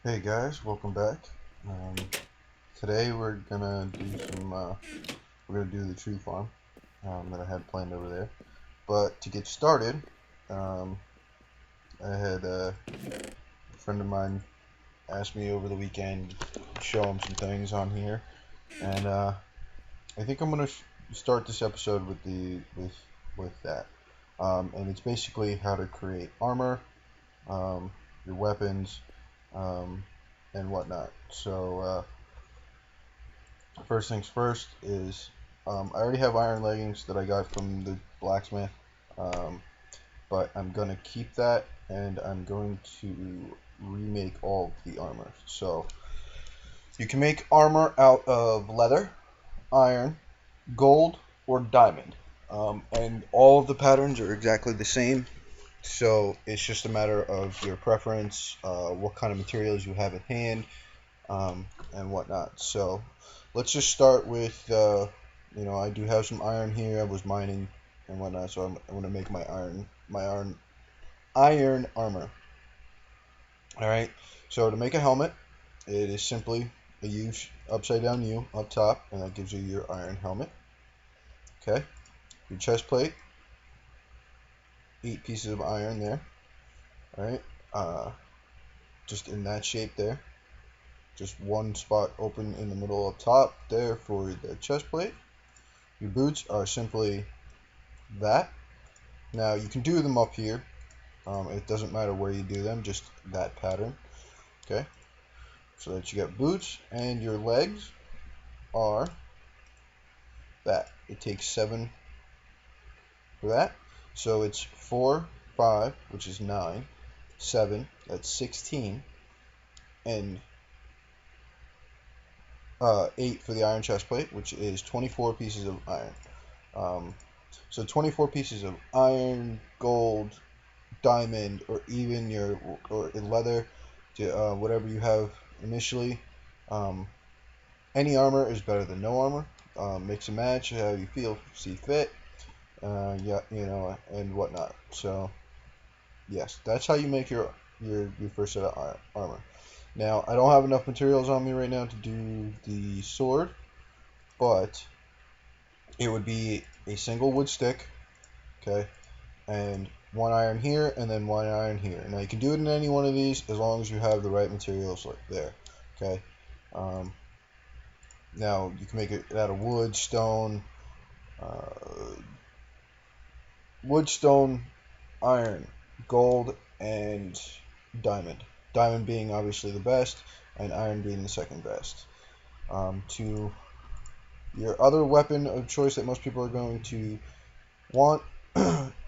Hey guys, welcome back. Um, Today we're gonna do the tree farm that I had planned over there. But to get started, um, I had a friend of mine asked me over the weekend to show him some things on here, and I think I'm gonna start this episode with that. And it's basically how to create armor, your weapons, um, and whatnot. So first things first is I already have iron leggings that I got from the blacksmith, um, but I'm going to keep that and I'm going to remake all of the armor. So you can make armor out of leather, iron, gold, or diamond. And all of the patterns are exactly the same. So it's just a matter of your preference, what kind of materials you have at hand, and whatnot. So let's just start with, I do have some iron here. I was mining and whatnot, so I'm going to make my iron armor. All right. So to make a helmet, it is simply a U, upside down U up top, and that gives you your iron helmet. Okay. Your chest plate, 8 pieces of iron there. All right. Uh, just in that shape there. Just one spot open in the middle up top there for the chest plate. Your boots are simply that. Now you can do them up here. It doesn't matter where you do them, just that pattern. Okay, so that you got boots, and your legs are that. It takes 7 for that. So it's 4, 5, which is 9, 7, that's 16, and 8 for the iron chest plate, which is 24 pieces of iron. Um, so 24 pieces of iron, gold, diamond, or even or leather, to whatever you have initially. Um, any armor is better than no armor. Mix and match how you see fit. Yeah, and whatnot. So yes, that's how you make your first set of armor. Now I don't have enough materials on me right now to do the sword, but it would be a single wood stick, okay, and one iron here and then one iron here. Now you can do it in any one of these as long as you have the right materials like there. Okay. Um, Now you can make it out of uh, wood, stone, iron, gold, and diamond. Diamond being obviously the best, and iron being the second best. To your other weapon of choice that most people are going to want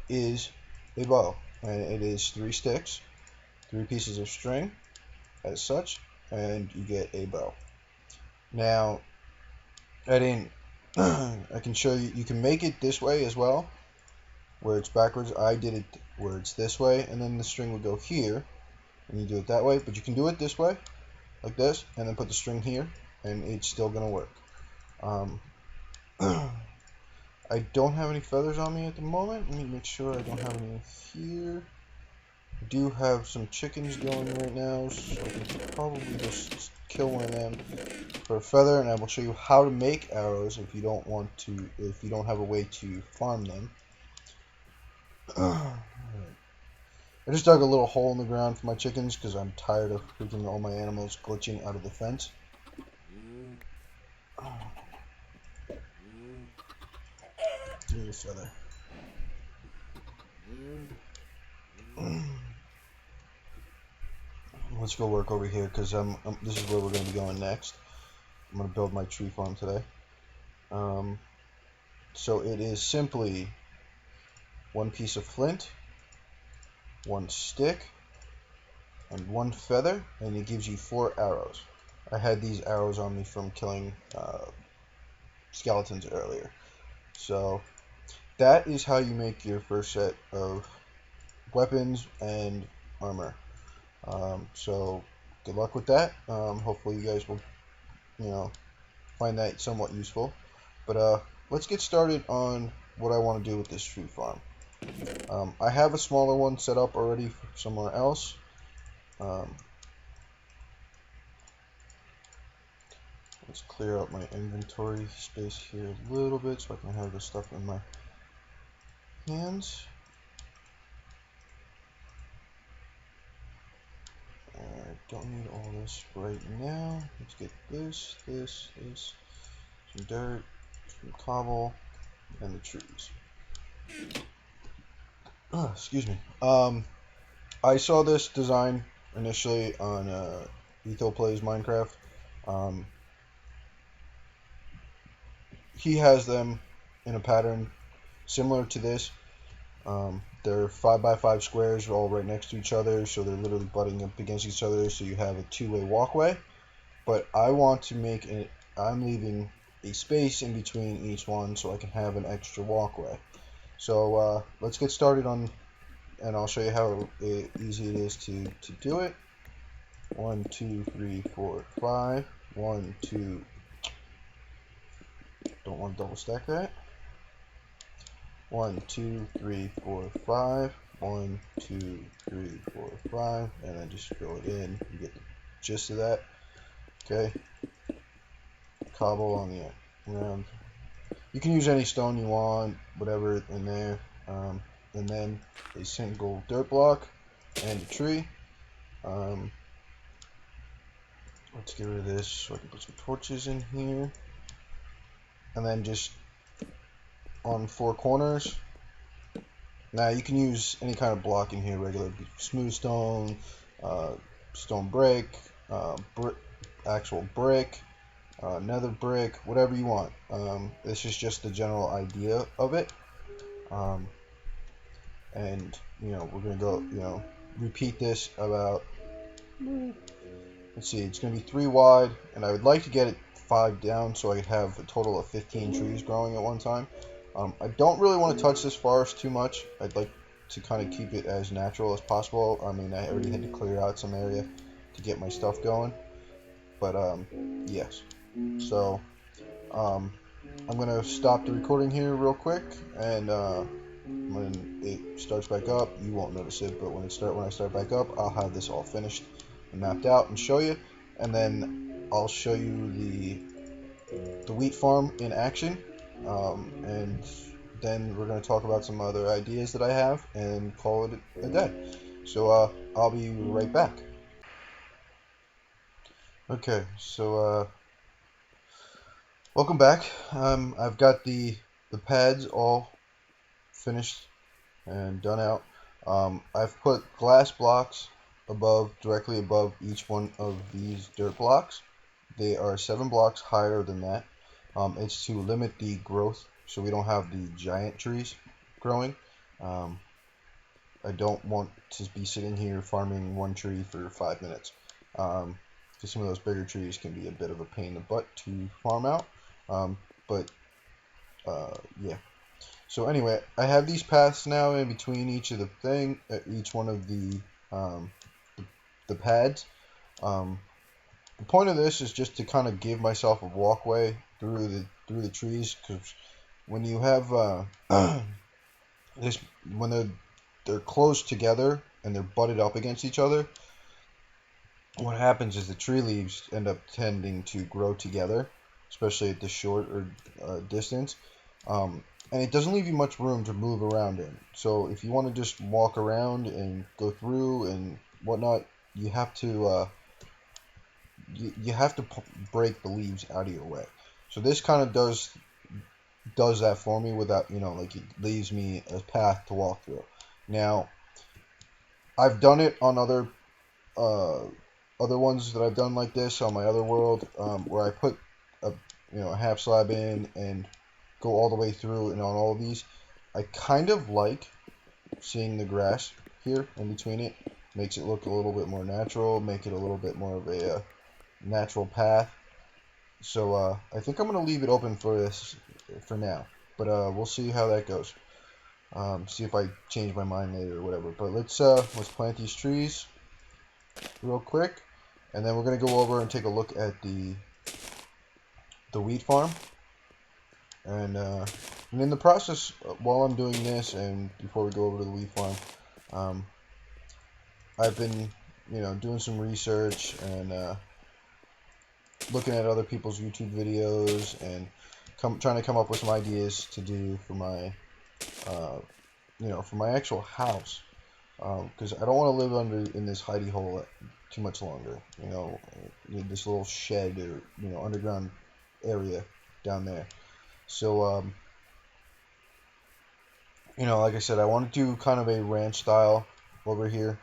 is a bow, and it is 3 sticks, 3 pieces of string as such, and you get a bow. Now, I didn't. I can show you. You can make it this way as well, where it's backwards. I did it where it's this way, and then the string would go here, and you do it that way. But you can do it this way, like this, and then put the string here, and it's still gonna work. Um, I don't have any feathers on me at the moment. Let me make sure I don't have any here. I do have some chickens going right now, so I can probably just kill one of them for a feather, and I will show you how to make arrows if you don't have a way to farm them. I just dug a little hole in the ground for my chickens because I'm tired of freaking all my animals glitching out of the fence. Give me a feather. Let's go work over here because this is where we're going to be going next. I'm going to build my tree farm today. So it is simply 1 piece of flint, 1 stick, and 1 feather, and it gives you 4 arrows. I had these arrows on me from killing skeletons earlier. So that is how you make your first set of weapons and armor. So good luck with that. Hopefully you guys will, find that somewhat useful. But let's get started on what I want to do with this tree farm. I have a smaller one set up already somewhere else. Um, Let's clear out my inventory space here a little bit so I can have the stuff in my hands. I don't need all this right now. Let's get this, some dirt, some cobble, and the trees. Oh, excuse me. I saw this design initially on Etho Plays Minecraft. He has them in a pattern similar to this. They're 5x5 squares all right next to each other, so they're literally butting up against each other, so you have a two-way walkway. But I want to make it, I'm leaving a space in between each one so I can have an extra walkway. So let's get started on, and I'll show you how easy it is to do it. 1, 2, 3, 4, 5. 1, 2. Don't want to double stack that. 1, 2, 3, 4, 5. 1, 2, 3, 4, 5. And then just fill it in. You get the gist of that. Okay. Cobble on the ground. You can use any stone you want, whatever in there. And then a single dirt block and a tree. Let's get rid of this so I can put some torches in here. And then just on 4 corners. Now you can use any kind of block in here, regular smooth stone, stone brick, actual brick, nether brick, whatever you want. This is just the general idea of it. And we're gonna go repeat this about, let's see, it's gonna be 3 wide, and I would like to get it 5 down so I could have a total of 15 trees growing at one time. I don't really want to touch this forest too much. I'd like to kind of keep it as natural as possible. I mean, I already had to clear out some area to get my stuff going, but yes. So I'm gonna stop the recording here real quick, and when it starts back up, you won't notice it, but when I start back up, I'll have this all finished and mapped out and show you, and then I'll show you the wheat farm in action, and then we're going to talk about some other ideas that I have and call it a day. So I'll be right back. Okay, so welcome back. I've got the pads all finished and done out. I've put glass blocks directly above each one of these dirt blocks. They are 7 blocks higher than that. It's to limit the growth so we don't have the giant trees growing. I don't want to be sitting here farming one tree for 5 minutes, because some of those bigger trees can be a bit of a pain in the butt to farm out. Yeah. So anyway, I have these paths now in between each one of the pads. The point of this is just to kind of give myself a walkway through the trees, because when you have when they're close together and they're butted up against each other, what happens is the tree leaves end up tending to grow together, especially at the short or distance, and it doesn't leave you much room to move around in. So if you want to just walk around and go through and whatnot, you have to break the leaves out of your way. So this kind of does that for me without, like, it leaves me a path to walk through. Now, I've done it on other ones that I've done like this on my other world, where I put a half slab in and go all the way through, and on all of these, I kind of like seeing the grass here in between it. Makes it look a little bit more natural, make it a little bit more of a natural path. So I think I'm going to leave it open for this for now, but we'll see how that goes. See if I change my mind later or whatever. But let's plant these trees real quick, and then we're going to go over and take a look at the wheat farm. And in the process, while I'm doing this, and before we go over to the wheat farm, I've been doing some research and looking at other people's YouTube videos and trying to come up with some ideas to do for my, for my actual house. Because I don't want to live in this hidey hole too much longer. This little shed or underground area down there. So like I said, I want to do kind of a ranch style over here.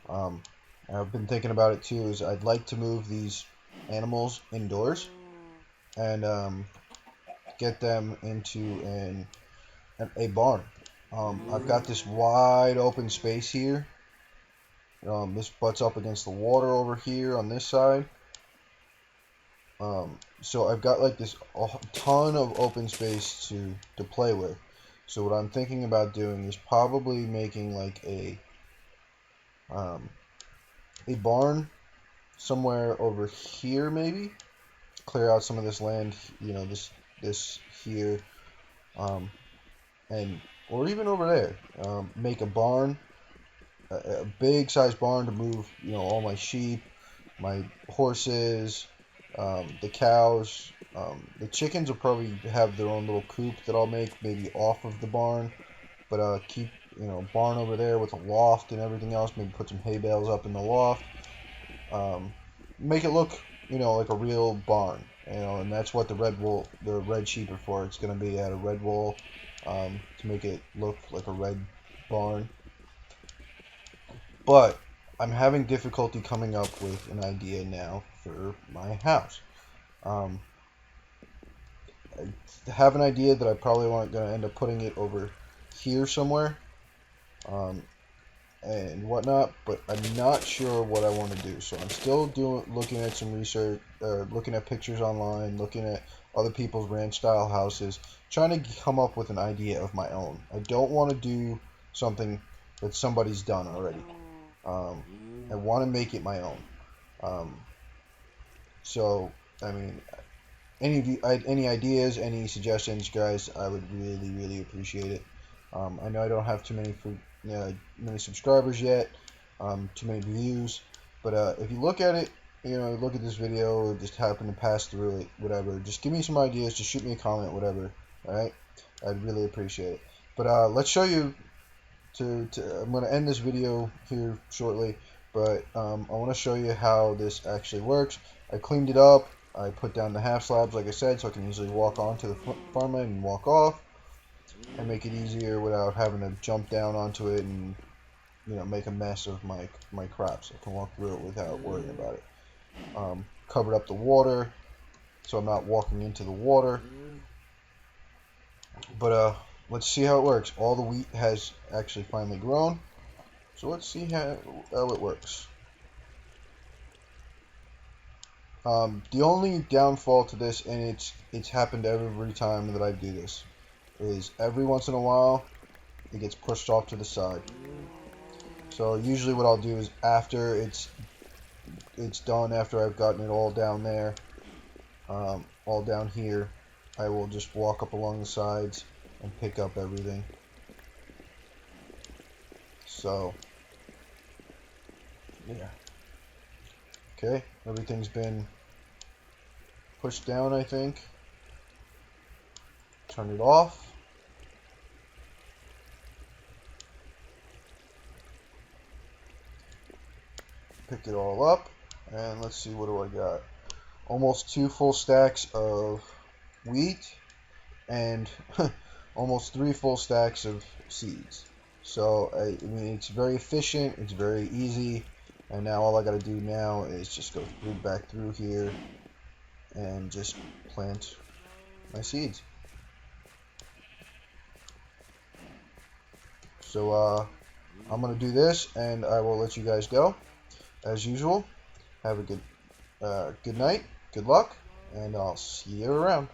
I've been thinking about it too. Is I'd like to move these animals indoors and get them into a barn. I've got this wide open space here. This butts up against the water over here on this side. So I've got like this a ton of open space to play with. So what I'm thinking about doing is probably making like a barn somewhere over here, maybe clear out some of this land, this here, or even over there. Make a barn, a big size barn to move, all my sheep, my horses, the cows. The chickens will probably have their own little coop that I'll make maybe off of the barn, but keep barn over there with a loft and everything else. Maybe put some hay bales up in the loft. Make it look like a real barn, and that's what the red sheep are for. It's going to be at a red wool to make it look like a red barn. But I'm having difficulty coming up with an idea now for my house. I have an idea that I probably want going to end up putting it over here somewhere, and whatnot, but I'm not sure what I want to do. So I'm still looking at some research, looking at pictures online, looking at other people's ranch style houses, trying to come up with an idea of my own. I don't want to do something that somebody's done already. I want to make it my own. So I mean, any ideas, any suggestions, guys, I would really, really appreciate it. I know I don't have too many many subscribers yet, too many views, but if you look at it, look at this video, or just happen to pass through it, whatever, just give me some ideas, just shoot me a comment, whatever. All right, I'd really appreciate it. But let's show you. I'm going to end this video here shortly, but I want to show you how this actually works. I cleaned it up. I put down the half slabs, like I said, so I can easily walk onto the farmland and walk off, and make it easier without having to jump down onto it and make a mess of my crops. I can walk through it without worrying about it. Covered up the water, so I'm not walking into the water. But let's see how it works. All the wheat has actually finally grown, so let's see how it works. The only downfall to this, and it's happened every time that I do this, is every once in a while it gets pushed off to the side. So usually what I'll do is after it's done, after I've gotten it all down there, all down here, I will just walk up along the sides and pick up everything. So yeah, okay, everything's been pushed down, I think. Turn it off. Pick it all up, and let's see, what do I got? Almost 2 full stacks of wheat and almost 3 full stacks of seeds. So I mean, it's very efficient, it's very easy, and now all I got to do now is just go back through here and just plant my seeds. So I'm gonna do this, and I will let you guys go. As usual, have a good night, good luck, and I'll see you around.